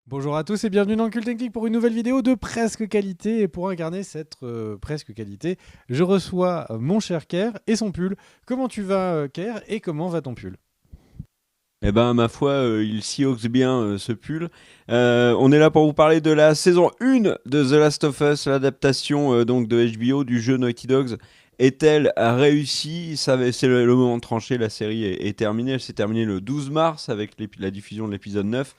Bonjour à tous et bienvenue dans Cult Technique pour une nouvelle vidéo de presque qualité. Et pour incarner cette presque qualité, je reçois mon cher Ker et son pull. Comment tu vas, Ker, et comment va ton pull? Eh ben, ma foi, il s'y oxe bien ce pull. On est là pour vous parler de la saison 1 de The Last of Us, l'adaptation donc de HBO du jeu Naughty Dogs. Est-elle réussie? C'est le moment de trancher. La série est terminée. Elle s'est terminée le 12 mars avec la diffusion de l'épisode 9.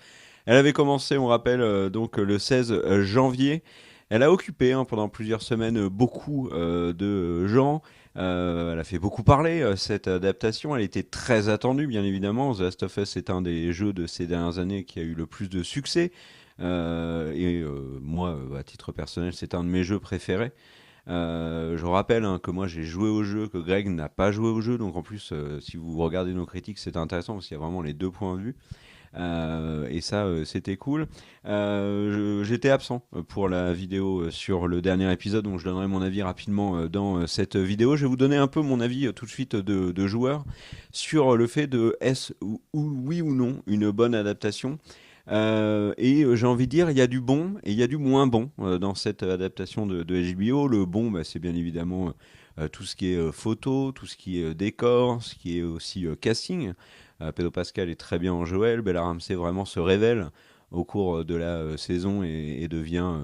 Elle avait commencé, on rappelle, donc le 16 janvier. Elle a occupé pendant plusieurs semaines beaucoup de gens. Elle a fait beaucoup parler cette adaptation. Elle était très attendue, bien évidemment. The Last of Us est un des jeux de ces dernières années qui a eu le plus de succès. Moi, à titre personnel, c'est un de mes jeux préférés. Je rappelle que moi j'ai joué au jeu, que Greg n'a pas joué au jeu. Donc en plus, si vous regardez nos critiques, c'est intéressant parce qu'il y a vraiment les deux points de vue. Et ça, c'était cool. J'étais absent pour la vidéo sur le dernier épisode, donc je donnerai mon avis rapidement dans cette vidéo. Je vais vous donner un peu mon avis tout de suite de joueur sur le fait de est-ce oui ou non une bonne adaptation. J'ai envie de dire, il y a du bon et il y a du moins bon dans cette adaptation de HBO. Le bon, bah, c'est bien évidemment tout ce qui est photo, tout ce qui est décor, ce qui est aussi casting. Pedro Pascal est très bien en Joël. Bella Ramsey vraiment se révèle au cours de la saison et devient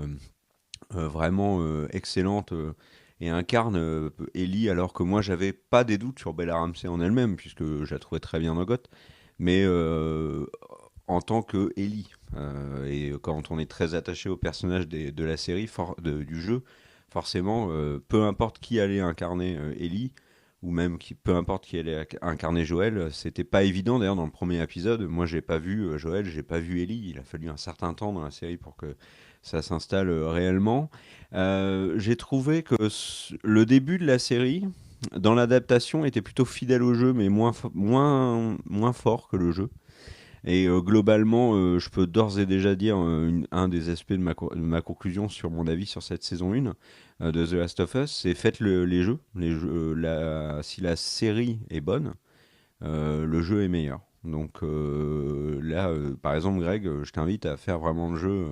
vraiment excellente et incarne Ellie, alors que moi j'avais pas des doutes sur Bella Ramsey en elle-même, puisque je la trouvais très bien dans Goth, mais en tant que Ellie. Et quand on est très attaché au personnage de la série, du jeu, forcément, peu importe qui allait incarner Ellie, ou même peu importe qui allait incarner Joël, c'était pas évident. D'ailleurs, dans le premier épisode, moi j'ai pas vu Joël, j'ai pas vu Ellie. Il a fallu un certain temps dans la série pour que ça s'installe réellement. J'ai trouvé que le début de la série, dans l'adaptation, était plutôt fidèle au jeu, mais moins fort que le jeu. Et globalement, je peux d'ores et déjà dire un des aspects de ma conclusion sur mon avis sur cette saison 1 de The Last of Us, c'est faites les jeux. Si la série est bonne, le jeu est meilleur. Donc là, par exemple, Greg, je t'invite à faire vraiment le jeu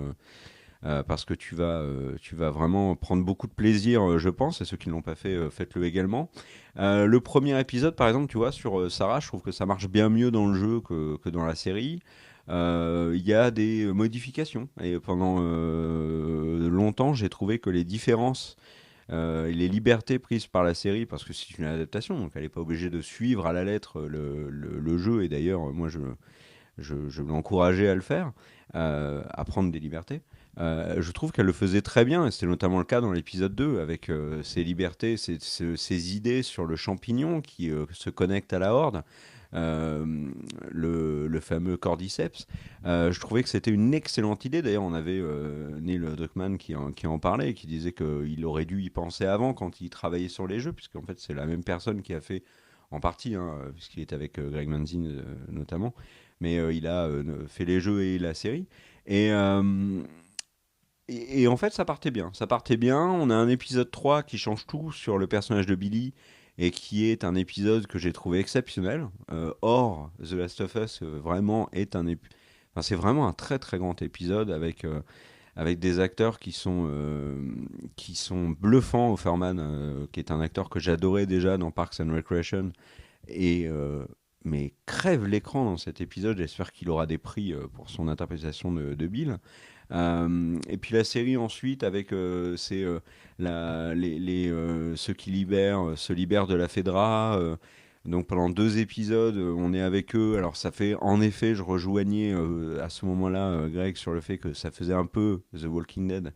parce que tu vas vraiment prendre beaucoup de plaisir, je pense, et ceux qui ne l'ont pas fait, faites-le également. Le premier épisode, par exemple, tu vois, sur Sarah, je trouve que ça marche bien mieux dans le jeu que dans la série. Il y a des modifications, et pendant longtemps, j'ai trouvé que les différences et les libertés prises par la série, parce que c'est une adaptation, donc elle n'est pas obligée de suivre à la lettre le jeu, et d'ailleurs, moi, je l'encourageais à le faire, à prendre des libertés. Je trouve qu'elle le faisait très bien, et c'était notamment le cas dans l'épisode 2, avec ses libertés, ses idées sur le champignon qui se connecte à la horde, le fameux cordyceps. Je trouvais que c'était une excellente idée. D'ailleurs, on avait Neil Druckmann qui en parlait, et qui disait qu'il aurait dû y penser avant quand il travaillait sur les jeux, puisqu'en fait, c'est la même personne qui a fait, en partie, puisqu'il était avec Greg Manzin notamment, mais il a fait les jeux et la série. Et, euh, et en fait, ça partait bien. Ça partait bien. On a un épisode 3 qui change tout sur le personnage de Billy et qui est un épisode que j'ai trouvé exceptionnel. Or, The Last of Us vraiment enfin, c'est vraiment un très très grand épisode avec des acteurs qui sont bluffants. Offerman, qui est un acteur que j'adorais déjà dans Parks and Recreation, et mais crève l'écran dans cet épisode. J'espère qu'il aura des prix pour son interprétation de Bill. Et puis la série ensuite avec ceux qui se libèrent de la Fedra. Donc pendant deux épisodes, on est avec eux. Alors ça fait, en effet, je rejoignais à ce moment-là Greg sur le fait que ça faisait un peu The Walking Dead.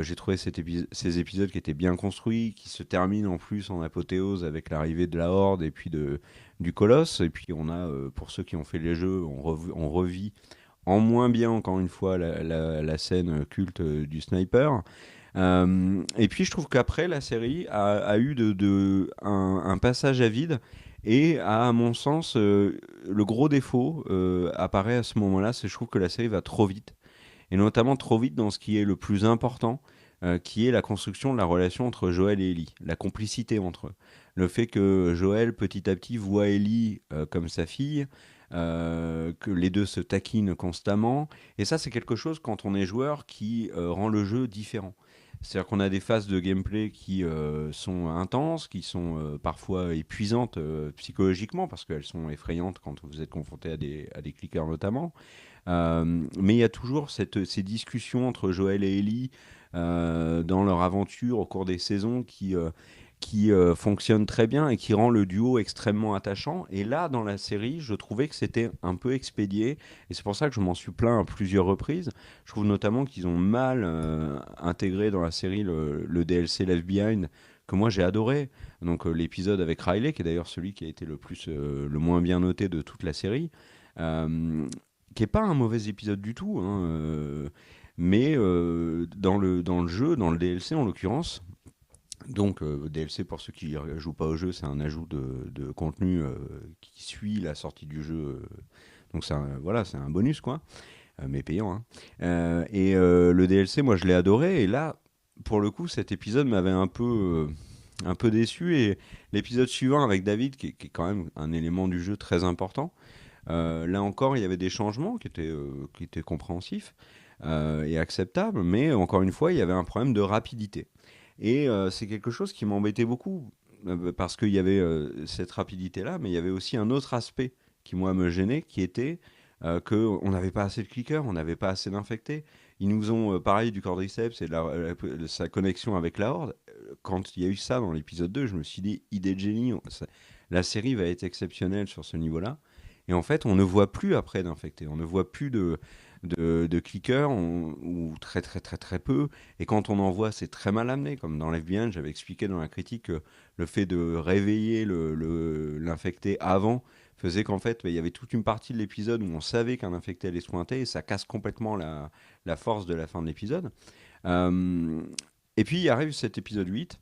J'ai trouvé ces épisodes qui étaient bien construits, qui se terminent en plus en apothéose avec l'arrivée de la Horde et puis du Colosse. Et puis on a, pour ceux qui ont fait les jeux, on revit en moins bien, encore une fois, la scène culte du sniper. Et puis je trouve qu'après, la série a eu un passage à vide. Et à mon sens, le gros défaut apparaît à ce moment-là, c'est que je trouve que la série va trop vite. Et notamment trop vite dans ce qui est le plus important, qui est la construction de la relation entre Joël et Ellie, la complicité entre eux. Le fait que Joël, petit à petit, voit Ellie comme sa fille, que les deux se taquinent constamment. Et ça, c'est quelque chose, quand on est joueur, qui rend le jeu différent. C'est-à-dire qu'on a des phases de gameplay qui sont intenses, qui sont parfois épuisantes psychologiquement, parce qu'elles sont effrayantes quand vous êtes confronté à des clickers notamment. Mais il y a toujours ces discussions entre Joël et Ellie dans leur aventure au cours des saisons qui fonctionne très bien et qui rend le duo extrêmement attachant. Et là, dans la série, je trouvais que c'était un peu expédié. Et c'est pour ça que je m'en suis plaint à plusieurs reprises. Je trouve notamment qu'ils ont mal intégré dans la série le DLC Left Behind, que moi j'ai adoré. Donc l'épisode avec Riley, qui est d'ailleurs celui qui a été le moins bien noté de toute la série. Qui est pas un mauvais épisode du tout, hein, mais dans le jeu, dans le DLC en l'occurrence, donc DLC pour ceux qui ne jouent pas au jeu, c'est un ajout de contenu qui suit la sortie du jeu. Donc voilà, c'est un bonus quoi, mais payant. Hein. Le DLC, moi je l'ai adoré. Et là, pour le coup, cet épisode m'avait un peu déçu. Et l'épisode suivant avec David, qui est quand même un élément du jeu très important, là encore, il y avait des changements qui étaient compréhensifs et acceptables. Mais encore une fois, il y avait un problème de rapidité. Et c'est quelque chose qui m'embêtait beaucoup, parce qu'il y avait cette rapidité-là, mais il y avait aussi un autre aspect qui, moi, me gênait, qui était qu'on n'avait pas assez de clickers, on n'avait pas assez d'infectés. Ils nous ont parlé du Cordyceps et de sa connexion avec la Horde. Quand il y a eu ça dans l'épisode 2, je me suis dit, idée de génie, la série va être exceptionnelle sur ce niveau-là. Et en fait, on ne voit plus après d'infectés, on ne voit plus de clickers, ou très très très très peu. Et quand on en voit, c'est très mal amené. Comme dans l'FBN, j'avais expliqué dans la critique que le fait de réveiller l'infecté avant faisait qu'en fait, il y avait toute une partie de l'épisode où on savait qu'un infecté allait se pointer, et ça casse complètement la force de la fin de l'épisode. Et puis il arrive cet épisode 8,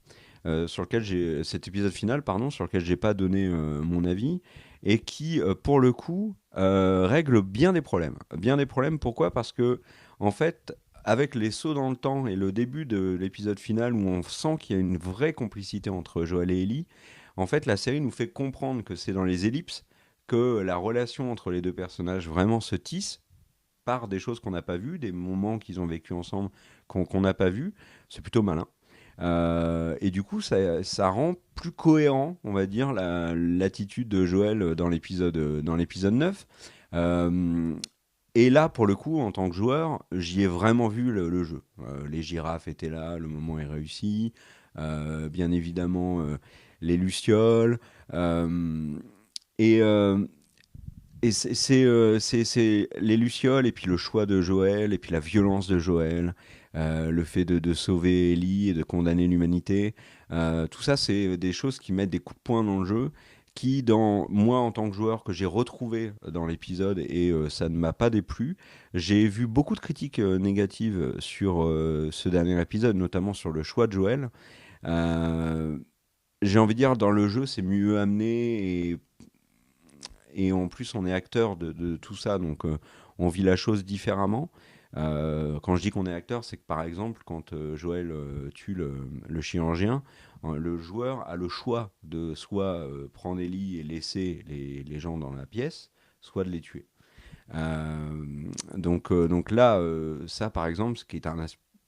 cet épisode final, pardon, sur lequel j'ai pas donné mon avis, et qui, pour le coup, règle bien des problèmes. Bien des problèmes, pourquoi ? Parce que, en fait, avec les sauts dans le temps et le début de l'épisode final, où on sent qu'il y a une vraie complicité entre Joel et Ellie, en fait, la série nous fait comprendre que c'est dans les ellipses que la relation entre les deux personnages vraiment se tisse par des choses qu'on n'a pas vues, des moments qu'ils ont vécu ensemble qu'on n'a pas vus. C'est plutôt malin. Et du coup, ça rend plus cohérent, on va dire, l'attitude de Joël dans l'épisode 9. Et là, pour le coup, en tant que joueur, j'y ai vraiment vu le jeu. Les girafes étaient là, le moment est réussi. Bien évidemment, les lucioles. Et, euh, et c'est les lucioles, et puis le choix de Joël, et puis la violence de Joël, le fait de sauver Ellie et de condamner l'humanité. Tout ça, c'est des choses qui mettent des coups de poing dans le jeu, qui, dans moi, en tant que joueur, que j'ai retrouvé dans l'épisode, et ça ne m'a pas déplu. J'ai vu beaucoup de critiques négatives sur ce dernier épisode, notamment sur le choix de Joël. Euh, j'ai envie de dire, dans le jeu, c'est mieux amené, et en plus on est acteur de tout ça, donc on vit la chose différemment. Quand je dis qu'on est acteur, c'est que par exemple, quand Joël tue le chirurgien, le joueur a le choix de soit prendre Ellie et laisser les gens dans la pièce, soit de les tuer. Donc là, ça par exemple,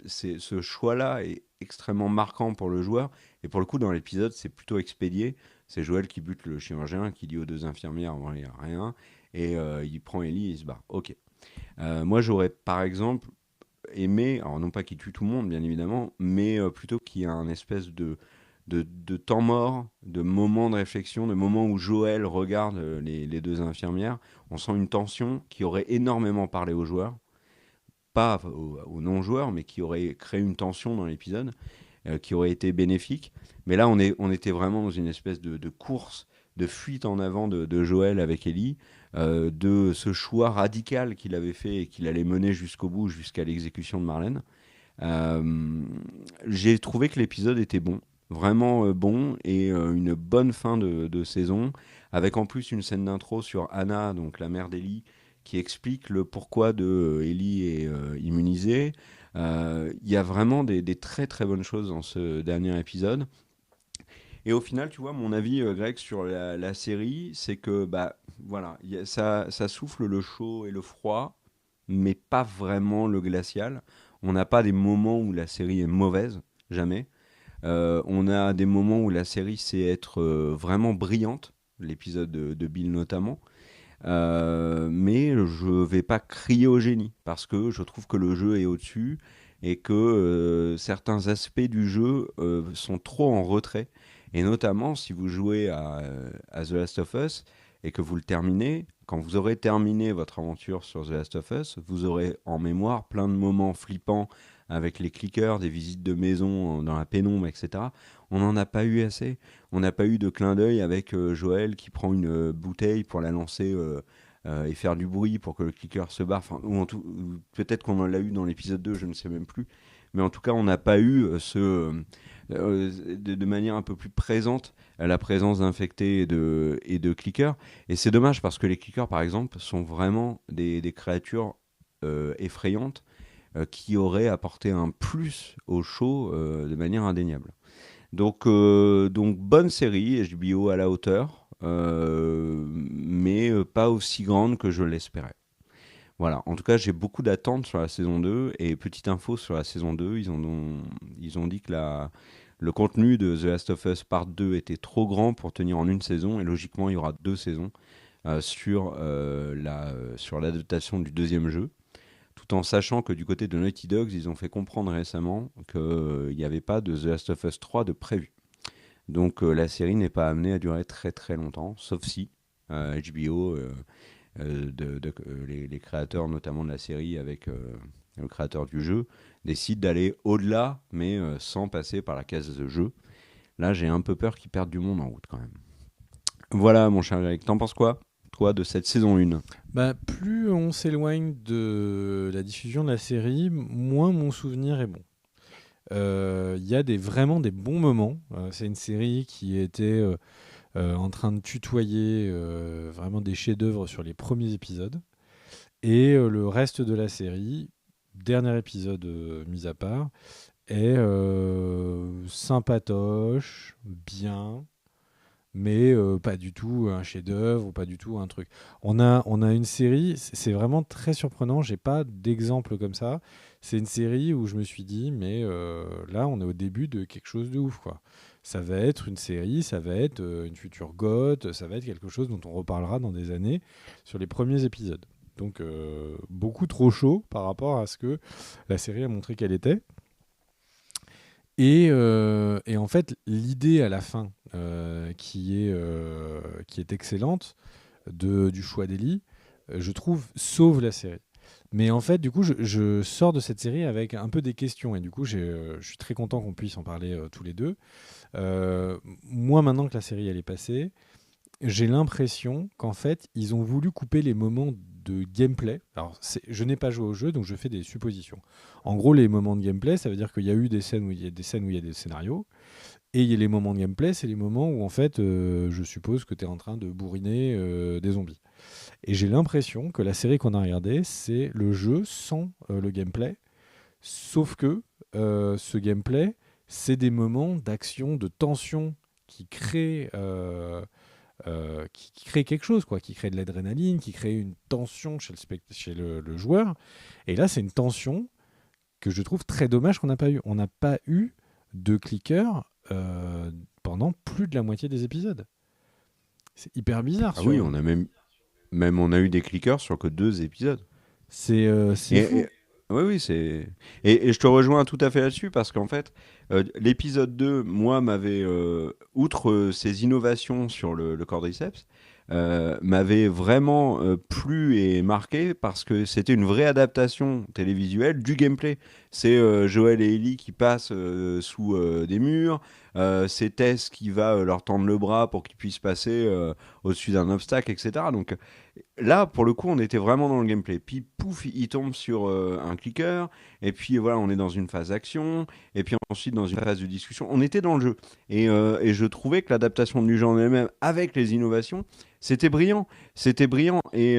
ce choix-là est extrêmement marquant pour le joueur, et pour le coup, dans l'épisode, c'est plutôt expédié. C'est Joël qui bute le chirurgien, qui dit aux deux infirmières, bon, il n'y a rien, et il prend Ellie et il se barre. Ok. Moi, j'aurais par exemple aimé, alors non pas qu'il tue tout le monde, bien évidemment, mais plutôt qu'il y ait un espèce de temps mort, de moments de réflexion, de moments où Joël regarde les deux infirmières. On sent une tension qui aurait énormément parlé aux joueurs, pas aux non-joueurs, mais qui aurait créé une tension dans l'épisode, qui aurait été bénéfique. Mais là, on était vraiment dans une espèce de course, de fuite en avant de Joël avec Ellie, de ce choix radical qu'il avait fait et qu'il allait mener jusqu'au bout, jusqu'à l'exécution de Marlène. J'ai trouvé que l'épisode était bon, vraiment bon, et une bonne fin de saison, avec en plus une scène d'intro sur Anna, donc la mère d'Ellie, qui explique le pourquoi de Ellie est immunisée. Il y a vraiment des très très bonnes choses dans ce dernier épisode. Et au final, tu vois, mon avis, Greg, sur la série, c'est que bah voilà, ça souffle le chaud et le froid, mais pas vraiment le glacial. On n'a pas des moments où la série est mauvaise, jamais. On a des moments où la série sait être vraiment brillante, l'épisode de Bill notamment. Mais je vais pas crier au génie parce que je trouve que le jeu est au-dessus et que certains aspects du jeu sont trop en retrait. Et notamment si vous jouez à The Last of Us et que vous le terminez, quand vous aurez terminé votre aventure sur The Last of Us, vous aurez en mémoire plein de moments flippants avec les clickers, des visites de maison dans la pénombre, etc. On n'en a pas eu assez. On n'a pas eu de clin d'œil avec Joël qui prend une bouteille pour la lancer et faire du bruit pour que le clicker se barre. Enfin, peut-être qu'on en l'a eu dans l'épisode 2, je ne sais même plus. Mais en tout cas, on n'a pas eu de manière un peu plus présente la présence d'infectés et de clickers. Et c'est dommage parce que les clickers, par exemple, sont vraiment des créatures effrayantes qui auraient apporté un plus au show de manière indéniable. Donc bonne série, HBO à la hauteur, mais pas aussi grande que je l'espérais. Voilà, en tout cas j'ai beaucoup d'attentes sur la saison 2, et petite info sur la saison 2, ils ont dit que le contenu de The Last of Us Part 2 était trop grand pour tenir en une saison, et logiquement il y aura 2 saisons sur l'adaptation du deuxième jeu, tout en sachant que du côté de Naughty Dogs, ils ont fait comprendre récemment qu'il n'y avait pas de The Last of Us 3 de prévu. Donc la série n'est pas amenée à durer très très longtemps, sauf si HBO, les créateurs notamment de la série avec le créateur du jeu, décident d'aller au-delà, mais sans passer par la case de jeu. Là, j'ai un peu peur qu'ils perdent du monde en route quand même. Voilà, mon cher Eric, t'en penses quoi, toi, de cette saison 1? Bah, plus on s'éloigne de la diffusion de la série, moins mon souvenir est bon. Il y a vraiment des bons moments. C'est une série qui était en train de tutoyer vraiment des chefs-d'œuvre sur les premiers épisodes. Et le reste de la série, dernier épisode mis à part, est sympatoche, bien, mais pas du tout un chef-d'œuvre ou pas du tout un truc. On a une série, c'est vraiment très surprenant. J'ai pas d'exemple comme ça. C'est une série où je me suis dit, mais là, on est au début de quelque chose de ouf, quoi. Ça va être une série, ça va être une future GOT, ça va être quelque chose dont on reparlera dans des années sur les premiers épisodes. Donc beaucoup trop chaud par rapport à ce que la série a montré qu'elle était. Et en fait, l'idée à la fin, qui est excellente, du choix d'Ellie, je trouve, sauve la série. Mais en fait, du coup, je sors de cette série avec un peu des questions. Et du coup, je suis très content qu'on puisse en parler tous les deux. Moi, maintenant que la série elle est passée, j'ai l'impression qu'en fait, ils ont voulu couper les moments de gameplay. Alors, je n'ai pas joué au jeu, donc je fais des suppositions. En gros, les moments de gameplay, ça veut dire qu'il y a eu des scènes où il y a des scénarios. Et les moments de gameplay, c'est les moments où, en fait, je suppose que tu es en train de bourriner des zombies. Et j'ai l'impression que la série qu'on a regardée, c'est le jeu sans le gameplay. Sauf que ce gameplay, c'est des moments d'action, de tension qui créent qui crée quelque chose, quoi, qui crée de l'adrénaline, qui crée une tension chez le joueur. Et là, c'est une tension que je trouve très dommage qu'on n'a pas eu. On n'a pas eu de clicker pendant plus de la moitié des épisodes. C'est hyper bizarre. Ah oui, on a même on a eu des clickers sur que 2 épisodes. C'est fou. Oui, oui, c'est. Et je te rejoins tout à fait là-dessus parce qu'en fait, l'épisode 2, moi, m'avait, outre ses innovations sur le cordyceps, m'avait vraiment plu et marqué parce que c'était une vraie adaptation télévisuelle du gameplay. C'est Joël et Ellie qui passent sous des murs, c'est Tess qui va leur tendre le bras pour qu'ils puissent passer au-dessus d'un obstacle, etc. Donc là, pour le coup, on était vraiment dans le gameplay. Puis pouf, il tombe sur un clicker, et puis voilà, on est dans une phase action, et puis ensuite dans une phase de discussion. On était dans le jeu. Et je trouvais que l'adaptation du jeu en elle-même, avec les innovations, c'était brillant. C'était brillant. Et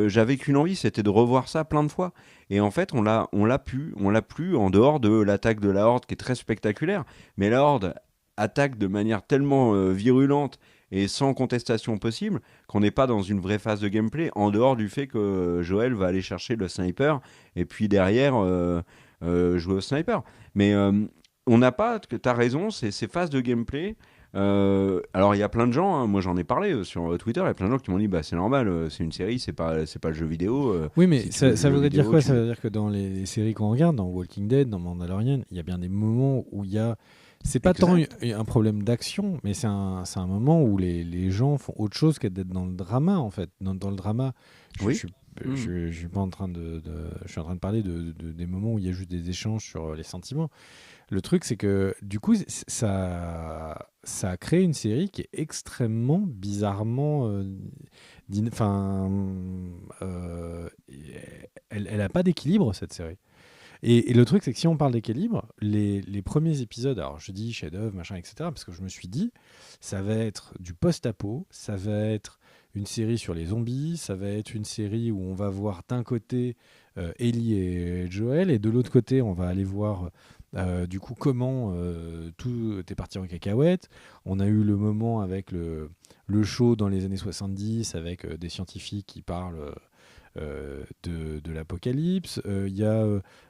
j'avais qu'une envie, c'était de revoir ça plein de fois. Et en fait, on l'a plus en dehors de l'attaque de la Horde qui est très spectaculaire. Mais la Horde, attaque de manière tellement virulente et sans contestation possible qu'on n'est pas dans une vraie phase de gameplay, en dehors du fait que Joël va aller chercher le sniper et puis derrière jouer au sniper. Mais on n'a pas, tu as raison, ces phases de gameplay. Alors il y a plein de gens, hein, moi j'en ai parlé sur Twitter, il y a plein de gens qui m'ont dit bah c'est normal, c'est une série, c'est pas le jeu vidéo. Oui, mais Si tu veux ça le jeu voudrait dire vidéo, quoi? Ça veut dire que dans les séries qu'on regarde, dans Walking Dead, dans Mandalorian, il y a bien des moments où il y a. C'est pas tant Exact. un problème d'action, mais c'est un moment où les gens font autre chose que d'être dans le drama, en fait. Dans le drama, je Oui. suis. Je suis pas en train je suis en train de parler des moments où il y a juste des échanges sur les sentiments. Le truc, c'est que du coup, ça a créé une série qui est extrêmement bizarrement. Enfin, elle a pas d'équilibre, cette série. Et le truc, c'est que si on parle d'équilibre, les premiers épisodes, alors je dis chef-d'œuvre, machin, etc., parce que je me suis dit, ça va être du post-apo, ça va être une série sur les zombies, ça va être une série où on va voir d'un côté Ellie et Joel, et de l'autre côté, on va aller voir du coup comment tout est parti en cacahuète. On a eu le moment avec le show dans les années 70 avec des scientifiques qui parlent de l'apocalypse. Il y a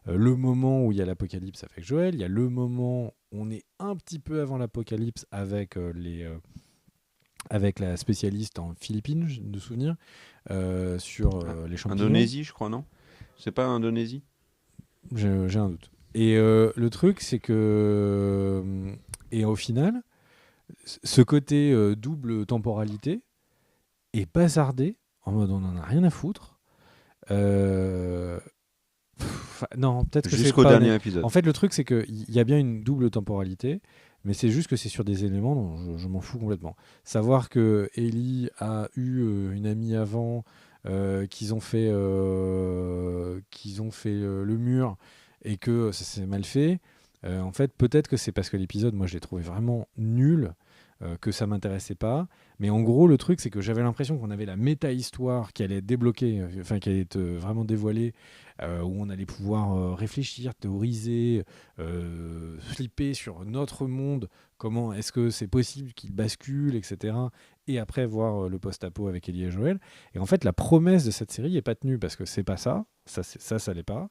le moment où il y a l'apocalypse avec Joël. Il y a le moment où on est un petit peu avant l'apocalypse avec avec la spécialiste en Philippines, de souvenir, sur les champignons. Indonésie, je crois, non? C'est pas Indonésie? J'ai un doute. Et le truc, c'est que. Et au final, ce côté double temporalité est bazardé en mode on en a rien à foutre. Euh, non, peut-être que c'est Jusqu'au pas dernier honnête. épisode. En fait, le truc, c'est qu'il y a bien une double temporalité, mais c'est juste que c'est sur des éléments dont je m'en fous complètement. Savoir que Ellie a eu une amie avant, qu'ils ont fait le mur et que ça s'est mal fait. En fait, peut-être que c'est parce que l'épisode, moi, je l'ai trouvé vraiment nul. Que ça m'intéressait pas, mais en gros le truc c'est que j'avais l'impression qu'on avait la méta-histoire qui allait être débloquée, enfin qui allait être vraiment dévoilée, où on allait pouvoir réfléchir, théoriser, flipper sur notre monde, comment est-ce que c'est possible qu'il bascule, etc. Et après voir le post-apo avec Ellie et Joël. Et en fait, la promesse de cette série n'est pas tenue parce que c'est pas ça, ça l'est pas.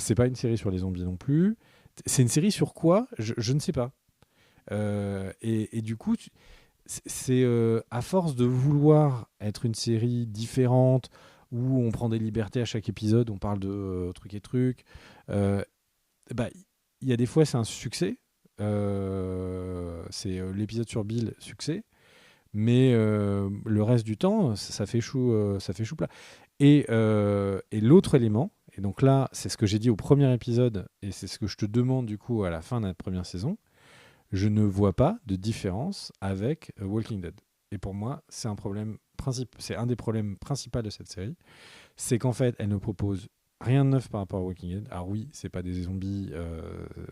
C'est pas une série sur les zombies non plus. C'est une série sur quoi? Je ne sais pas. Et du coup, c'est à force de vouloir être une série différente où on prend des libertés à chaque épisode, on parle de trucs et trucs. Euh, bah, il y a des fois c'est un succès. C'est l'épisode sur Bill, succès. Mais le reste du temps, ça fait ça fait chou plat. Et l'autre élément, et donc là, c'est ce que j'ai dit au premier épisode, et c'est ce que je te demande du coup à la fin de la première saison, je ne vois pas de différence avec Walking Dead. Et pour moi, c'est c'est un des problèmes principaux de cette série, c'est qu'en fait, elle ne propose rien de neuf par rapport à Walking Dead. Alors oui, c'est pas des zombies,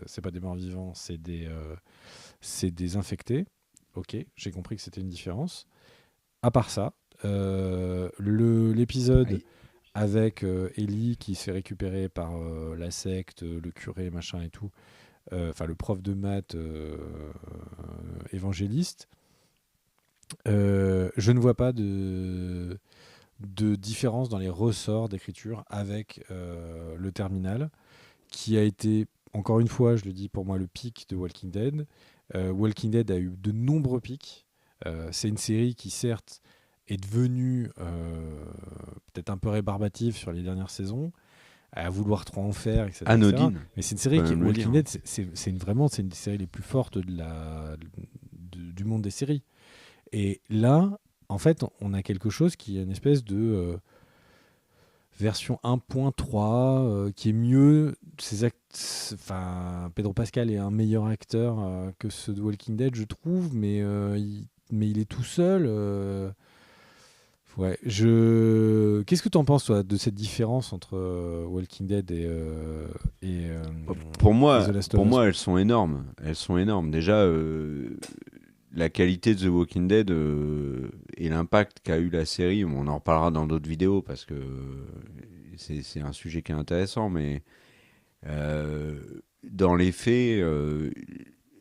c'est pas des morts vivants, c'est des infectés. Ok, j'ai compris que c'était une différence. À part ça, l'épisode Aïe. avec Ellie qui se fait récupérer par la secte, le curé, machin et tout, enfin le prof de maths évangéliste, je ne vois pas de différence dans les ressorts d'écriture avec le terminal, qui a été, encore une fois, je le dis pour moi, le pic de Walking Dead. Walking Dead a eu de nombreux pics. C'est une série qui, certes, est devenue peut-être un peu rébarbative sur les dernières saisons, à vouloir trop en faire, etc. etc. Anodine, Mais c'est une faut série quand qui, même le Walking dire. Dead, vraiment c'est une des séries les plus fortes du monde des séries. Et là, en fait, on a quelque chose qui est une espèce de version 1.3 qui est mieux. Enfin, Pedro Pascal est un meilleur acteur que ceux de Walking Dead, je trouve, mais il est tout seul. Ouais, Qu'est-ce que tu en penses, toi, de cette différence entre Walking Dead et, euh, Pour et The moi, Last of pour Us? moi, elles sont énormes. Elles sont énormes. Déjà, la qualité de The Walking Dead et l'impact qu'a eu la série, on en reparlera dans d'autres vidéos parce que c'est un sujet qui est intéressant, mais dans les faits,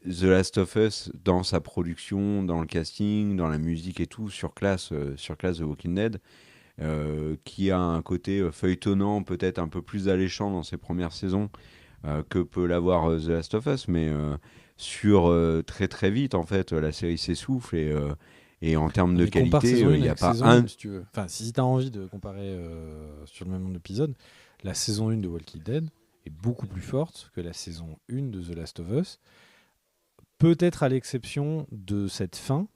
The Last of Us, dans sa production, dans le casting, dans la musique et tout, surclasse The Walking Dead, qui a un côté feuilletonnant, peut-être un peu plus alléchant dans ses premières saisons que peut l'avoir The Last of Us, mais sur très très vite, en fait, la série s'essouffle et en termes de Mais compare qualité, saison 1 il n'y a avec pas saison un. 1, si tu veux. Enfin, si tu as envie de comparer sur le même nombre d'épisodes, la saison 1 de Walking Dead est beaucoup plus forte que la saison 1 de The Last of Us. Peut-être à l'exception de cette fin,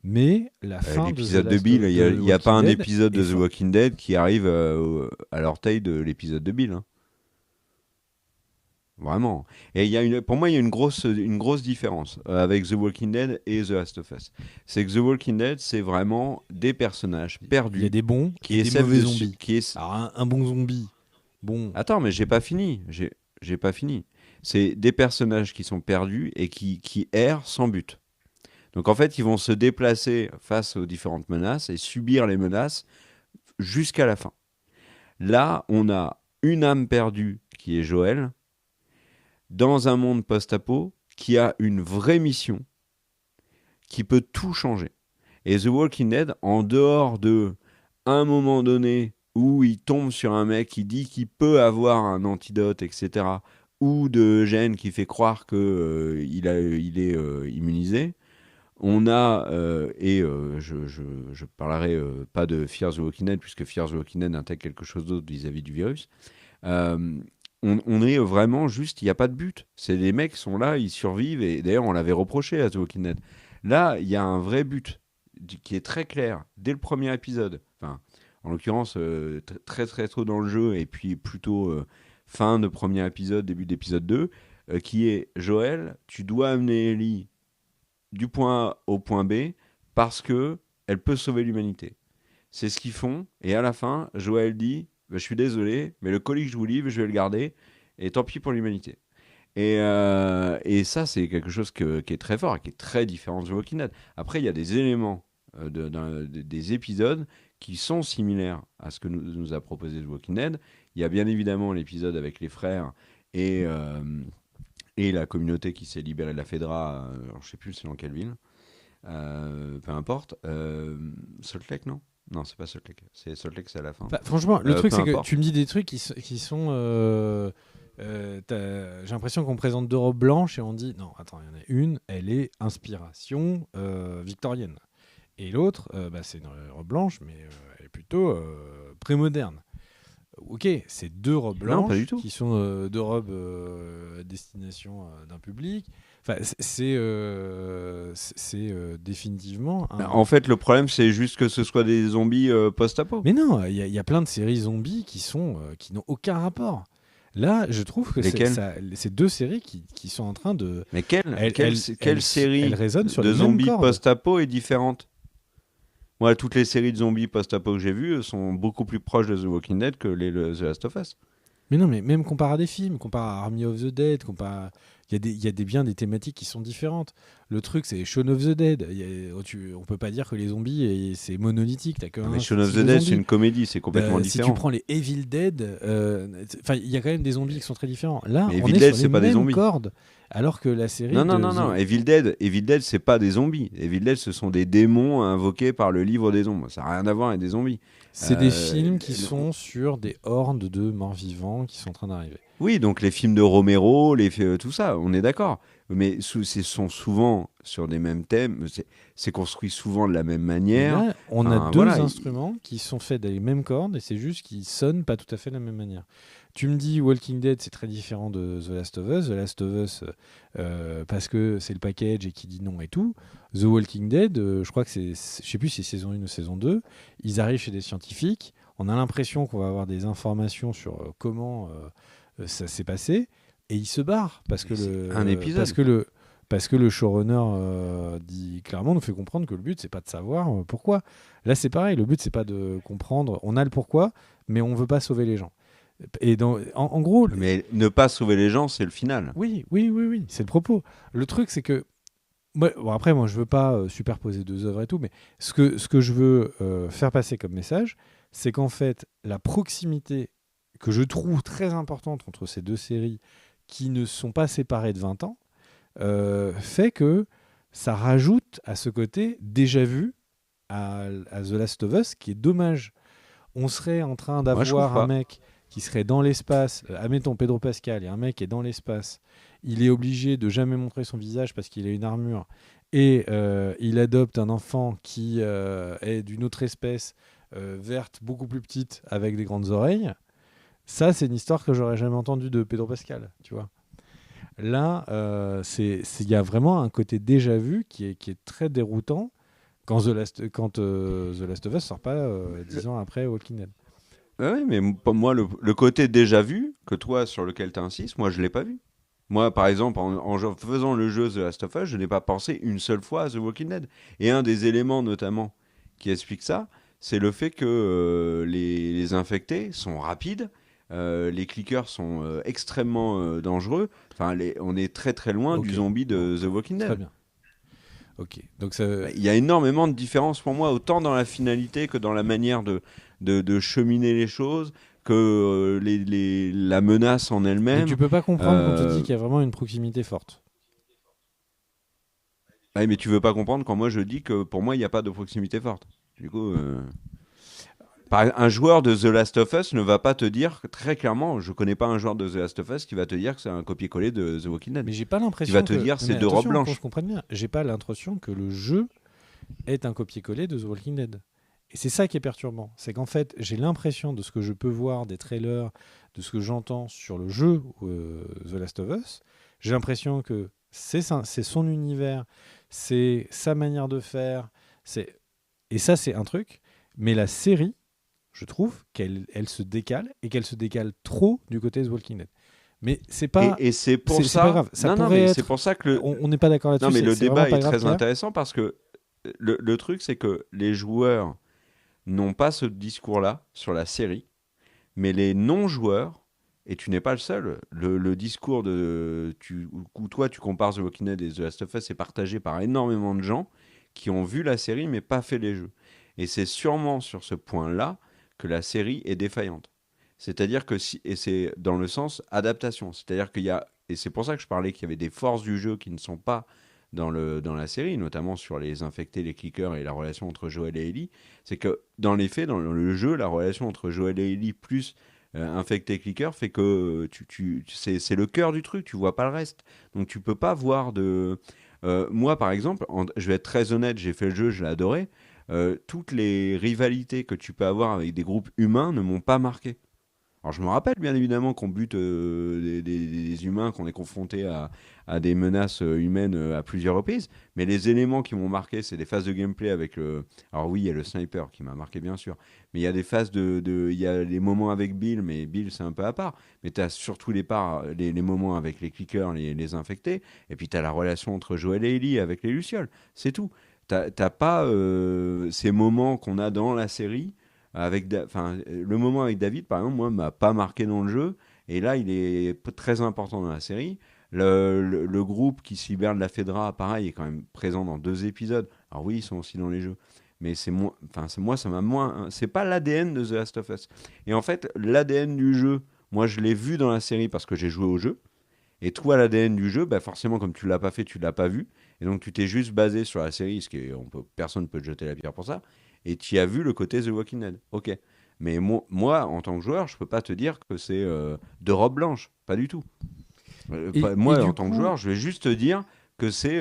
mais la fin L'épisode de de The Bill, Last il of n'y a, pas un Walking Dead épisode de est The fort. Walking Dead qui arrive à l'orteil de l'épisode de Bill, hein. Vraiment. Et pour moi, il y a une grosse différence avec The Walking Dead et The Last of Us. C'est que The Walking Dead, c'est vraiment des personnages Il y a perdus des bons qui et des essaient mauvais de zombies. Alors un bon zombie, bon, Attends, mais j'ai pas fini. J'ai pas fini. C'est des personnages qui sont perdus et qui errent sans but. Donc en fait, ils vont se déplacer face aux différentes menaces et subir les menaces jusqu'à la fin. Là, on a une âme perdue qui est Joël dans un monde post-apo qui a une vraie mission qui peut tout changer. Et The Walking Dead, en dehors de un moment donné où il tombe sur un mec qui dit qu'il peut avoir un antidote, etc., ou de Eugène qui fait croire qu'il il est immunisé, on a, je parlerai pas de Fear the Walking Dead, puisque Fear the Walking Dead intègre quelque chose d'autre vis-à-vis du virus. Euh, on est vraiment juste, il n'y a pas de but. C'est les mecs sont là, ils survivent, et d'ailleurs on l'avait reproché à The Walking Dead. Là, il y a un vrai but qui est très clair dès le premier épisode. Enfin, en l'occurrence, très très tôt dans le jeu, et puis plutôt fin de premier épisode, début d'épisode 2, qui est Joël, tu dois amener Ellie du point A au point B parce que elle peut sauver l'humanité. C'est ce qu'ils font, et à la fin, Joël dit bah, je suis désolé, mais le colis que je vous livre, je vais le garder, et tant pis pour l'humanité. Et ça, c'est quelque chose qui est très fort, et qui est très différent de The Walking Dead. Après, il y a des éléments des épisodes qui sont similaires à ce que nous a proposé The Walking Dead. Il y a bien évidemment l'épisode avec les frères et la communauté qui s'est libérée de la Fedra, je ne sais plus c'est dans quelle ville, peu importe. Salt Lake, non? Non, c'est pas Salt Lake. C'est Salt Lake, c'est à la fin. Bah, franchement, le truc, peu c'est que importe. tu me dis des trucs qui sont. J'ai l'impression qu'on présente deux robes blanches et on dit non, attends, il y en a une, elle est inspiration victorienne. Et l'autre, bah, c'est une robe blanche, mais elle est plutôt prémoderne. Ok, c'est deux robes Non, pas du blanches tout. qui sont deux robes à destination d'un public. Enfin, c'est définitivement un. En fait, le problème, c'est juste que ce soit des zombies post-apo. Mais non, il y a plein de séries zombies qui n'ont aucun rapport. Là, je trouve que Lesquelles? c'est deux séries qui sont en train de. Mais quelle Elles série résonnent sur de les mêmes zombies cordes. post-apo est différente? Moi, toutes les séries de zombies post-apo que j'ai vues sont beaucoup plus proches de The Walking Dead que The Last of Us. Mais non, mais même comparé à des films, comparé à Army of the Dead, il y a bien des thématiques qui sont différentes. Le truc, c'est Shaun of the Dead. On peut pas dire que les zombies, c'est monolithique. T'as que Mais un Shaun of style the de Dead, zombie. c'est une comédie, c'est complètement Si tu différent. prends les Evil Dead, il y a quand même des zombies qui sont très différents. Là, Mais on Evil est Dead, sur c'est les pas des mêmes zombies. cordes, alors que la série Non, non, de non, non. Evil Dead, c'est pas des zombies. Evil Dead, ce sont des démons invoqués par le livre des ombres. Ça n'a rien à voir avec des zombies. c'est des films qui Non. sont sur des hordes de morts-vivants qui sont en train d'arriver. Oui, donc les films de Romero, tout ça, on est d'accord. Mais ce sont souvent sur des mêmes thèmes. C'est construit souvent de la même Mais manière. là, on a Enfin, deux voilà, instruments qui sont faits des mêmes cordes et c'est juste qu'ils sonnent pas tout à fait de la même manière. Tu me dis Walking Dead, c'est très différent de The Last of Us. The Last of Us, parce que c'est le package et qui dit non et tout. The Walking Dead, je crois que je sais plus si c'est saison 1 ou saison 2. Ils arrivent chez des scientifiques. On a l'impression qu'on va avoir des informations sur comment ça s'est passé et ils se barrent parce que un épisode. parce que le showrunner dit clairement, nous fait comprendre que le but c'est pas de savoir pourquoi. Là c'est pareil, le but c'est pas de comprendre. On a le pourquoi, mais on veut pas sauver les gens. Et en gros, Mais ne pas sauver les gens, c'est le final. oui, c'est le propos. Le truc c'est que après moi je veux pas superposer deux œuvres et tout, mais ce que je veux faire passer comme message, c'est qu'en fait la proximité que je trouve très importante entre ces deux séries qui ne sont pas séparées de 20 ans, fait que ça rajoute à ce côté déjà vu à The Last of Us, qui est dommage. On serait en train Moi, je trouve d'avoir un pas. mec qui serait dans l'espace, admettons Pedro Pascal, et un mec qui est dans l'espace, il est obligé de jamais montrer son visage parce qu'il a une armure, et il adopte un enfant qui est d'une autre espèce, verte, beaucoup plus petite, avec des grandes oreilles. Ça, c'est une histoire que j'aurais jamais entendue de Pedro Pascal, tu vois. Là, il y a vraiment un côté déjà vu qui est très déroutant quand The Last of Us sort pas 10 ans après Walking Dead. Ouais, mais pour moi, le côté déjà vu, que toi, sur lequel tu insistes, moi, je l'ai pas vu. Moi, par exemple, faisant le jeu The Last of Us, je n'ai pas pensé une seule fois à The Walking Dead. Et un des éléments, notamment, qui explique ça, c'est le fait que les infectés sont rapides, les clickers sont extrêmement dangereux. Enfin, on est très très loin du Ok, zombie bon, de The Walking très Dead. bien. Ok, donc ça, Il y a énormément de différences pour moi, autant dans la finalité que dans la manière de cheminer les choses, que la menace en mais elle-même. tu peux pas comprendre quand on te dit Euh, qu'il y a vraiment une proximité forte. ouais, mais tu veux pas comprendre quand moi je dis que pour moi il n'y a pas de proximité forte. Du coup, un joueur de The Last of Us ne va pas te dire très clairement, je connais pas un joueur de The Last of Us qui va te dire que c'est un copier-coller de The Walking Dead. Mais j'ai pas Qui va l'impression te que. dire Non, c'est mais deux robes attention, qu'on se blanches. comprenne bien. J'ai pas l'impression que le jeu est un copier-coller de The Walking Dead. Et c'est ça qui est perturbant. C'est qu'en fait, j'ai l'impression de ce que je peux voir des trailers, de ce que j'entends sur le jeu The Last of Us, j'ai l'impression que c'est son univers, c'est sa manière de faire. Et ça, c'est un truc. Mais la série, je trouve qu'elle se décale et qu'elle se décale trop du côté de The Walking Dead. Mais c'est pas, Et c'est pour c'est pas ça. grave. Ça Non, non, pourrait mais c'est être. pour ça que le. On n'est pas d'accord Non, là-dessus. mais le C'est vraiment débat pas est grave, très Pierre. intéressant parce que le truc c'est que les joueurs n'ont pas ce discours-là sur la série, mais les non-joueurs, et tu n'es pas le seul, le discours où toi tu compares The Walking Dead et The Last of Us est partagé par énormément de gens qui ont vu la série mais pas fait les jeux. Et c'est sûrement sur ce point-là que la série est défaillante. C'est-à-dire que et c'est dans le sens adaptation, c'est-à-dire qu'il y a, et c'est pour ça que je parlais qu'il y avait des forces du jeu qui ne sont pas dans la série, notamment sur les infectés, les clickers et la relation entre Joel et Ellie, c'est que dans les faits, dans le jeu, la relation entre Joel et Ellie plus infecté clicker fait que c'est le cœur du truc, tu vois pas le reste. Donc tu peux pas voir de... moi par exemple, je vais être très honnête, j'ai fait le jeu, je l'ai adoré. Toutes les rivalités que tu peux avoir avec des groupes humains ne m'ont pas marqué. Alors je me rappelle bien évidemment qu'on bute des humains, qu'on est confronté à des menaces humaines à plusieurs reprises, mais les éléments qui m'ont marqué, c'est des phases de gameplay avec le... Alors oui, il y a le sniper qui m'a marqué bien sûr, mais il y a des phases il y a les moments avec Bill, mais Bill c'est un peu à part, mais tu as surtout les moments avec les clickers, les infectés, et puis tu as la relation entre Joel et Ellie avec les Lucioles, c'est tout. T'as pas ces moments qu'on a dans la série enfin, le moment avec David, par exemple, moi, m'a pas marqué dans le jeu. Et là, il est très important dans la série. Le groupe qui se libère de la Fedra, pareil, est quand même présent dans 2 épisodes. Alors oui, ils sont aussi dans les jeux. Mais moi, ça m'a moins. C'est pas l'ADN de The Last of Us. Et en fait, l'ADN du jeu, moi, je l'ai vu dans la série parce que j'ai joué au jeu. Et toi, l'ADN du jeu, bah forcément, comme tu l'as pas fait, tu l'as pas vu. Et donc, tu t'es juste basé sur la série, personne ne peut te jeter la pierre pour ça. Et tu as vu le côté The Walking Dead. Ok. Mais moi, en tant que joueur, je peux pas te dire que c'est de robe blanche. Pas du tout. Et Moi, du en tant que coup, joueur, je vais juste te dire que c'est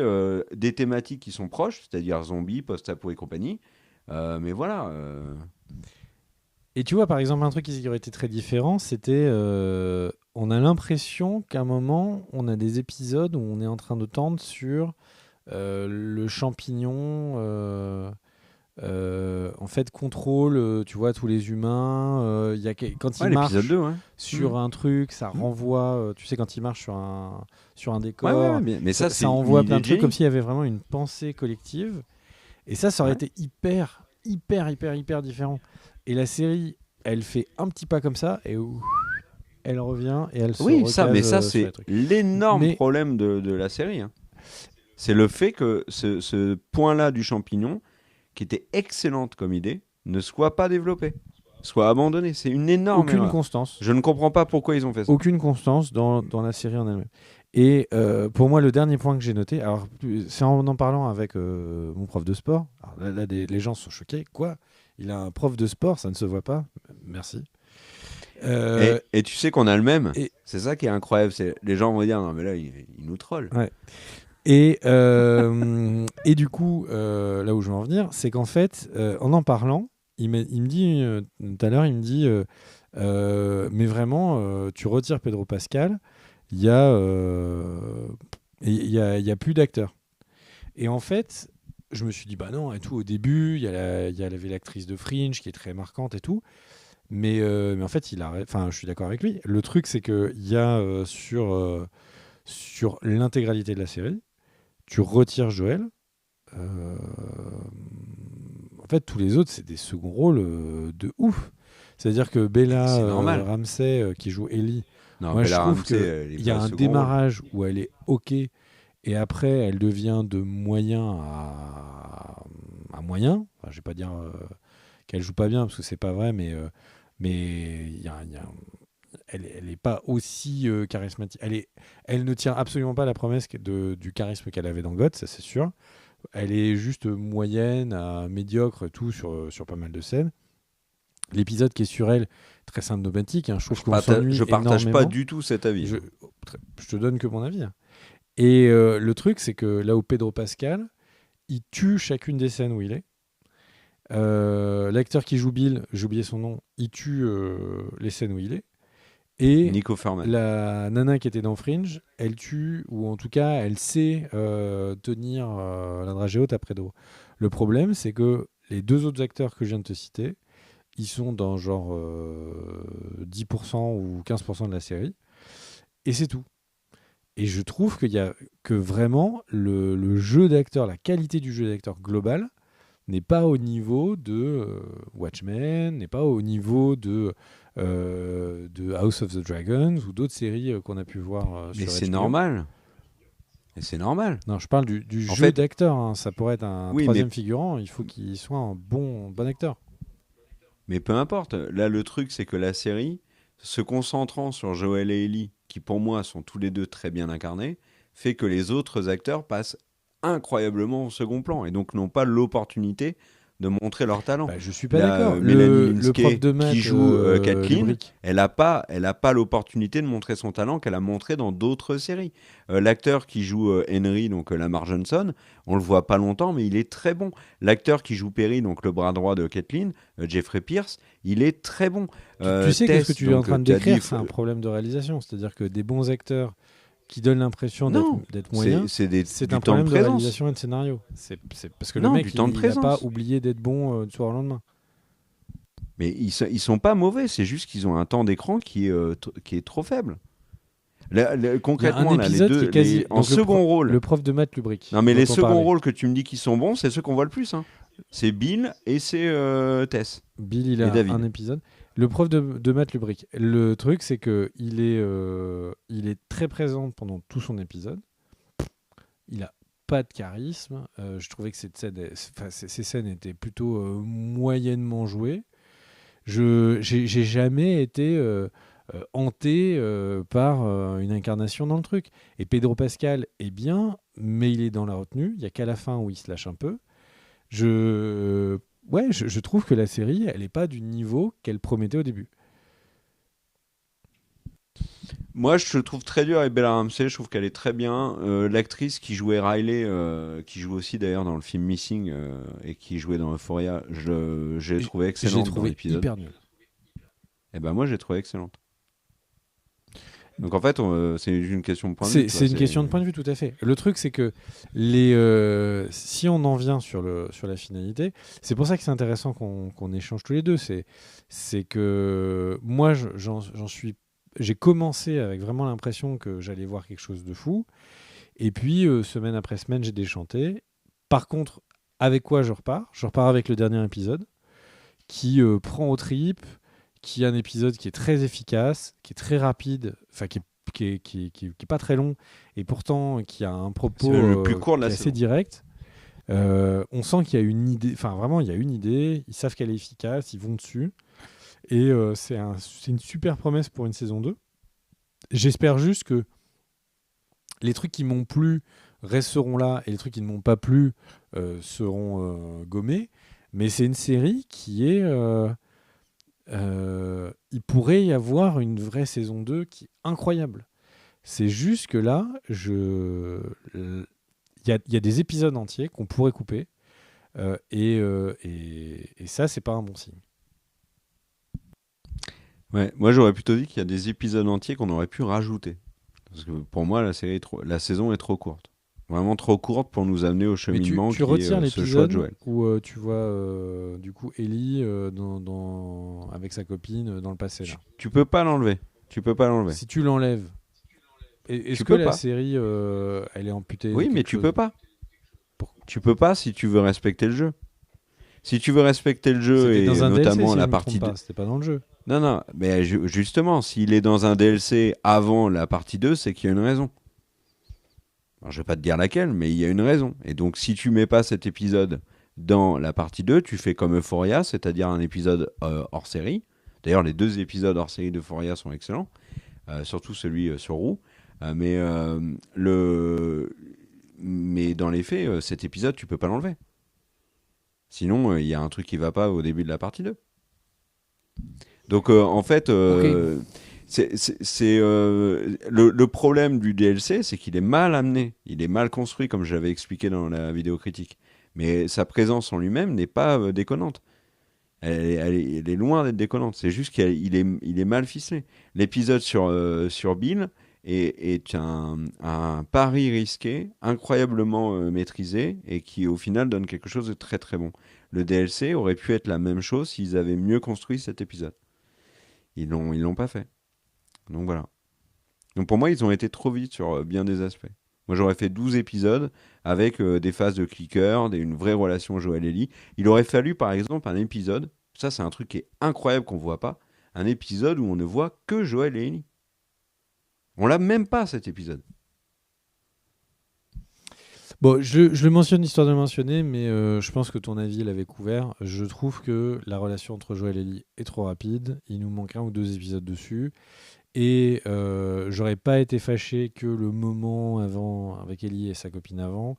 des thématiques qui sont proches, c'est-à-dire zombies, post-apo et compagnie. Mais voilà. et tu vois, par exemple, un truc qui aurait été très différent, c'était, on a l'impression qu'à un moment, on a des épisodes où on est en train de tendre sur le champignon, en fait, contrôle, tu vois, tous les humains. Quand il Ouais, l'épisode marche 2, ouais. sur un truc, ça Hmm. renvoie, tu sais, quand il marche sur un Ouais, ouais, décor, mais ça, ça c'est une envoie idée plein de de trucs, comme génie. s'il y avait vraiment une pensée collective. Et ça aurait Ouais. été hyper, hyper, hyper, hyper différent. Et la série, elle fait un petit pas comme ça, et ouf, elle revient et elle se Oui, mais recase ça, sur les c'est trucs. l'énorme Mais, problème de la série, hein. C'est le fait que ce point-là du champignon, qui était excellente comme idée, ne soit pas développé, soit abandonné. C'est une énorme aucune erreur. constance. Je ne comprends pas pourquoi ils ont fait ça. Aucune constance dans la série en elle-même. Et pour moi, le dernier point que j'ai noté, alors c'est en parlant avec mon prof de sport. Alors là, les gens sont choqués. Quoi? Il a un prof de sport, ça ne se voit pas. Merci. Et tu sais qu'on a le même. Et, C'est ça qui est incroyable. Les gens vont dire, non, mais là, il nous troll. ouais. Et du coup, là où je veux en venir, c'est qu'en fait, en parlant, il me dit tout à l'heure, il me dit, mais vraiment, tu retires Pedro Pascal, il y a, il y a plus d'acteurs. Et en fait, je me suis dit, bah non, et tout, au début, il y avait l'actrice de Fringe qui est très marquante et tout. Mais en fait, enfin, je suis d'accord avec lui. Le truc, c'est qu'il y a sur l'intégralité de la série, tu retires Joël. euh, En fait, tous les autres, c'est des seconds rôles de ouf. C'est-à-dire que Bella C'est normal. Ramsey, qui joue Ellie, Non, moi je Bella trouve Ramsey, qu'il elle est y a pas un second rôle. démarrage où elle est OK, et après elle devient de moyen à moyen. Enfin, je vais pas dire qu'elle joue pas bien, parce que c'est pas vrai, mais elle est pas aussi charismatique. Elle ne tient absolument pas la promesse du charisme qu'elle avait dans God, ça c'est sûr. Elle est juste moyenne à médiocre, tout sur pas mal de scènes. L'épisode qui est sur elle, très symptomatique, hein, je trouve qu'on s'ennuie Je partage pas énormément. du tout cet avis. Je, je te donne que mon avis, hein. Et le truc, c'est que là où Pedro Pascal, il tue chacune des scènes où il est. L'acteur qui joue Bill, j'ai oublié son nom, il tue les scènes où il est. Et Nico Ferman. la nana qui était dans Fringe, elle tue, ou en tout cas, elle sait tenir la dragée haute après Pedro. Le problème, c'est que les deux autres acteurs que je viens de te citer, ils sont dans genre 10% ou 15% de la série, et c'est tout. Et je trouve que vraiment le jeu d'acteur, la qualité du jeu d'acteur global n'est pas au niveau de Watchmen, n'est pas au niveau de House of the Dragons ou d'autres séries qu'on a pu voir Mais sur c'est HBO. normal. Et c'est normal. Non, je parle du En jeu fait, d'acteur, hein. Ça pourrait être un oui, mais troisième figurant, il faut qu'il soit un bon acteur. peu importe. Là, le truc, c'est que la série, se concentrant sur Joel et Ellie, qui pour moi sont tous les deux très bien incarnés, fait que les autres acteurs passent incroyablement au second plan et donc n'ont pas l'opportunité de montrer leur talent. Bah, je suis pas Là, d'accord. Mélanie Le prof Linsky, de qui maths, joue Kathleen, Lubric. elle a pas l'opportunité de montrer son talent qu'elle a montré dans d'autres séries. L'acteur qui joue Henry, donc Lamar Johnson, on le voit pas longtemps, mais il est très bon. L'acteur qui joue Perry, donc le bras droit de Kathleen, Jeffrey Pierce, il est très bon. Tu sais que ce que Tess, tu es en donc train de tu as dit, décrire, c'est un problème de réalisation. C'est-à-dire que des bons acteurs qui donnent l'impression non, d'être moyens, c'est du un temps de problème de présence. réalisation et de scénario. C'est parce que le Non, mec, du temps de il a pas présence. oublié d'être bon du soir au lendemain. Mais ils sont pas mauvais, c'est juste qu'ils ont un temps d'écran qui est trop faible. Il y a un Concrètement, là, épisode qui est quasi. en Donc second rôle, le prof de maths Lubric, non mais dont les on seconds parlait. rôles que tu me dis qui sont bons, c'est ceux qu'on voit le plus, hein. C'est Bill et c'est Tess Bill, il et a un David. épisode. Le prof de maths Lubric. Le truc, c'est que il est très présent pendant tout son épisode. Il a pas de charisme. Je trouvais que ces scènes étaient plutôt moyennement jouées. J'ai jamais été hanté par une incarnation dans le truc. Et Pedro Pascal est bien, mais il est dans la retenue. Il y a qu'à la fin où il se lâche un peu. Je, je trouve que la série, elle n'est pas du niveau qu'elle promettait au début. Moi, je le trouve très dur avec Bella Ramsey. Je trouve qu'elle est très bien. L'actrice qui jouait Riley, qui joue aussi d'ailleurs dans le film Missing et qui jouait dans Euphoria, je l'ai trouvée Je l'ai excellente dans trouvé l'épisode. hyper nul. Et ben moi, j'ai trouvé excellente. Donc en fait, c'est une question de point de vue. C'est une question de point de vue, tout à fait. Le truc, c'est que si on en vient sur la finalité, c'est pour ça que c'est intéressant qu'on échange tous les deux. C'est que moi, j'ai commencé avec vraiment l'impression que j'allais voir quelque chose de fou. Et puis, semaine après semaine, j'ai déchanté. Par contre, avec quoi je repars? Je repars avec le dernier épisode qui prend aux tripes, qui est un épisode qui est très efficace, qui est très rapide, enfin qui est pas très long, et pourtant qui a un propos C'est même le plus court de qui la est assez saison. direct. On sent qu'il y a une idée, enfin vraiment il y a une idée, ils savent qu'elle est efficace, ils vont dessus, et c'est une super promesse pour une saison 2. J'espère juste que les trucs qui m'ont plu resteront là et les trucs qui ne m'ont pas plu seront gommés. Mais c'est une série qui est... il pourrait y avoir une vraie saison 2 qui est incroyable. C'est juste que là, il y a des épisodes entiers qu'on pourrait couper. Et ça, c'est pas un bon signe. Ouais, moi j'aurais plutôt dit qu'il y a des épisodes entiers qu'on aurait pu rajouter. Parce que pour moi, la saison est trop courte. Vraiment trop courte pour nous amener au Mais tu, cheminement tu qui est retires ce choix de l'épisode Joël. où tu vois du coup Ellie avec sa copine dans le passé là. Tu peux pas l'enlever. Tu peux pas l'enlever. Si tu l'enlèves, est-ce Tu que peux la pas. série elle est amputée de Oui, mais quelque tu chose? peux pas. Pour- Tu peux pas si tu veux respecter le jeu. Si tu veux respecter le jeu C'était dans et un DLC notamment si je la me trompe partie pas, c'était pas dans le jeu. Non, non, mais justement, s'il est dans un DLC avant la partie 2, c'est qu'il y a une raison. Alors, je vais pas te dire laquelle, mais il y a une raison. Et donc, si tu mets pas cet épisode dans la partie 2, tu fais comme Euphoria, c'est-à-dire un épisode hors série. D'ailleurs, les 2 épisodes hors série d'Euphoria sont excellents, surtout celui sur Roux. Mais dans les faits, cet épisode, tu peux pas l'enlever. Sinon, il y a un truc qui va pas au début de la partie 2. Donc en fait, Ok. le problème du DLC, c'est qu'il est mal amené, il est mal construit, comme j'avais expliqué dans la vidéo critique. Mais sa présence en lui-même n'est pas déconnante. Elle est loin d'être déconnante. C'est juste qu'il est mal ficelé. L'épisode sur Bill est un pari risqué, incroyablement maîtrisé, et qui au final donne quelque chose de très très bon. Le DLC aurait pu être la même chose s'ils avaient mieux construit cet épisode. Ils l'ont pas fait. Donc voilà. Donc pour moi, ils ont été trop vite sur bien des aspects. Moi, j'aurais fait 12 épisodes avec des phases de clicker, une vraie relation Joël-Ellie. Il aurait fallu, par exemple, un épisode, ça c'est un truc qui est incroyable qu'on voit pas, un épisode où on ne voit que Joël et Ellie. On l'a même pas, cet épisode. Bon, je le mentionne histoire de le mentionner, mais je pense que ton avis l'avait couvert. Je trouve que la relation entre Joël et Ellie est trop rapide. Il nous manque 1 ou 2 épisodes dessus. Et j'aurais pas été fâché que le moment avant, avec Ellie et sa copine avant,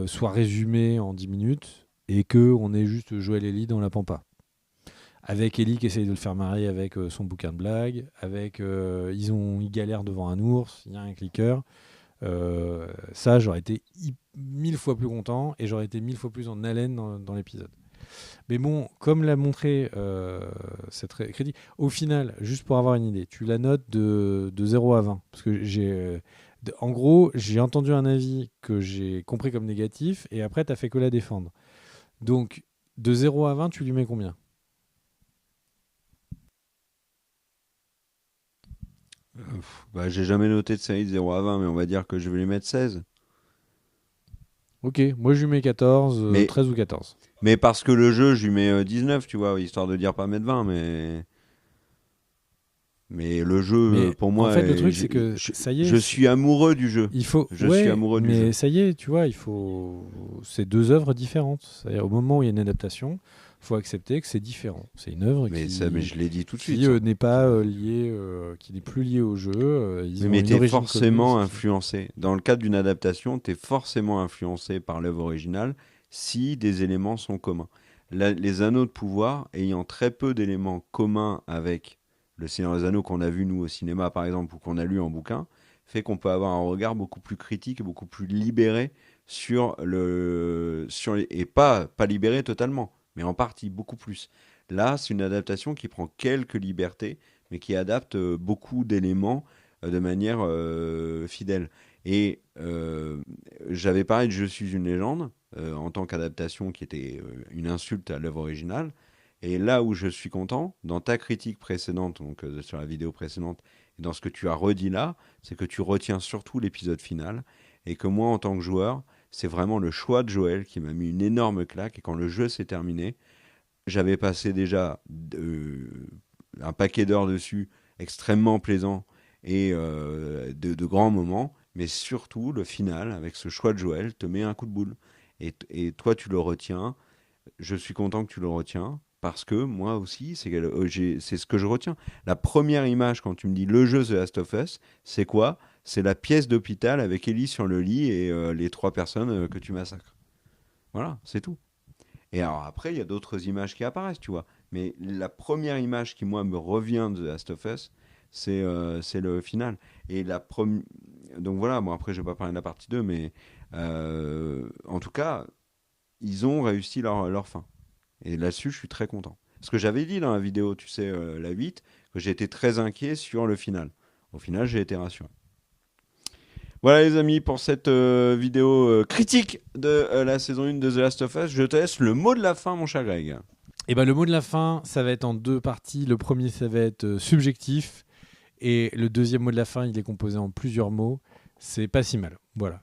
soit résumé en 10 minutes et qu'on ait juste Joël et Ellie dans la pampa. Avec Ellie qui essaye de le faire marier avec son bouquin de blagues, ils galèrent devant un ours, il y a un clicker. Ça, j'aurais été 1000 fois plus content et j'aurais été 1000 fois plus en haleine dans l'épisode. Mais bon, comme l'a montré cette critique, au final, juste pour avoir une idée, tu la notes de 0 à 20. Parce que en gros, j'ai entendu un avis que j'ai compris comme négatif et après, tu n'as fait que la défendre. Donc, de 0 à 20, tu lui mets combien? Bah, j'ai jamais noté de série de 0 à 20, mais on va dire que je vais lui mettre 16. Ok, moi je lui mets 14, Mais, 13 ou 14. mais parce que le jeu, je lui mets 19, tu vois, histoire de dire pas mettre 20, mais le jeu, Mais pour en moi, fait, le truc, c'est que ça y je est, suis amoureux du jeu. il faut. Je suis Ouais, amoureux du jeu. mais ça y est, tu vois, c'est 2 œuvres différentes. C'est-à-dire, au moment où il y a une adaptation, il faut accepter que c'est différent. C'est une œuvre Mais je l'ai dit tout de qui suite, ça. n'est pas liée, qui n'est plus liée au jeu. Ils ont Mais une t'es origine commune. forcément influencé. Dans le cadre d'une adaptation, t'es forcément influencé par l'œuvre originale si des éléments sont communs. Les Anneaux de pouvoir, ayant très peu d'éléments communs avec le Seigneur des Anneaux qu'on a vu nous au cinéma par exemple ou qu'on a lu en bouquin, fait qu'on peut avoir un regard beaucoup plus critique et beaucoup plus libéré et pas libéré totalement, mais en partie beaucoup plus. Là, c'est une adaptation qui prend quelques libertés, mais qui adapte beaucoup d'éléments de manière fidèle. Et j'avais parlé de Je suis une légende en tant qu'adaptation qui était une insulte à l'œuvre originale. Et là où je suis content, dans ta critique précédente, donc sur la vidéo précédente, et dans ce que tu as redit là, c'est que tu retiens surtout l'épisode final, et que moi, en tant que joueur, c'est vraiment le choix de Joël qui m'a mis une énorme claque, et quand le jeu s'est terminé, j'avais passé déjà un paquet d'heures dessus, extrêmement plaisant, et de grands moments, mais surtout le final, avec ce choix de Joël, te met un coup de boule. Et toi, tu le retiens, je suis content que tu le retiens, parce que moi aussi, c'est ce que je retiens. La première image, quand tu me dis le jeu The Last of Us, c'est quoi? c'est la pièce d'hôpital avec Ellie sur le lit et les 3 personnes que tu massacres. Voilà, c'est tout. Et alors après, il y a d'autres images qui apparaissent, tu vois. Mais la première image qui, moi, me revient de The Last of Us, c'est le final. Et donc voilà, bon, après, je vais pas parler de la partie 2, mais en tout cas, ils ont réussi leur fin. Et là-dessus, je suis très content. Parce que j'avais dit dans la vidéo, tu sais, la 8, que j'étais très inquiet sur le final. Au final, j'ai été rassuré. Voilà les amis pour cette vidéo critique de la saison 1 de The Last of Us. Je te laisse le mot de la fin, mon cher Greg. Et ben, le mot de la fin, ça va être en 2 parties. Le premier, ça va être subjectif. Et le deuxième mot de la fin, il est composé en plusieurs mots. C'est pas si mal. Voilà.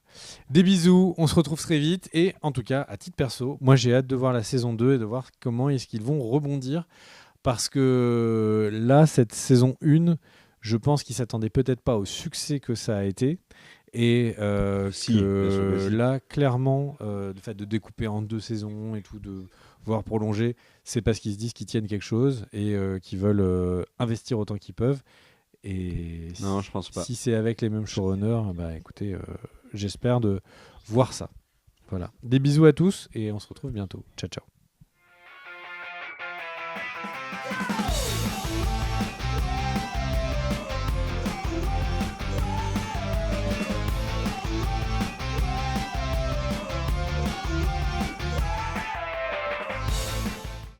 Des bisous, on se retrouve très vite. Et en tout cas, à titre perso, moi j'ai hâte de voir la saison 2 et de voir comment est-ce qu'ils vont rebondir. Parce que là, cette saison 1, je pense qu'ils s'attendaient peut-être pas au succès que ça a été. Et Si, bien sûr que si. là, clairement, le fait de découper en 2 saisons et tout, de voir prolonger, c'est parce qu'ils se disent qu'ils tiennent quelque chose et qu'ils veulent investir autant qu'ils peuvent. Et Non, je pense pas. si c'est avec les mêmes showrunners, bah écoutez, j'espère de voir ça. Voilà. Des bisous à tous et on se retrouve bientôt. Ciao, ciao.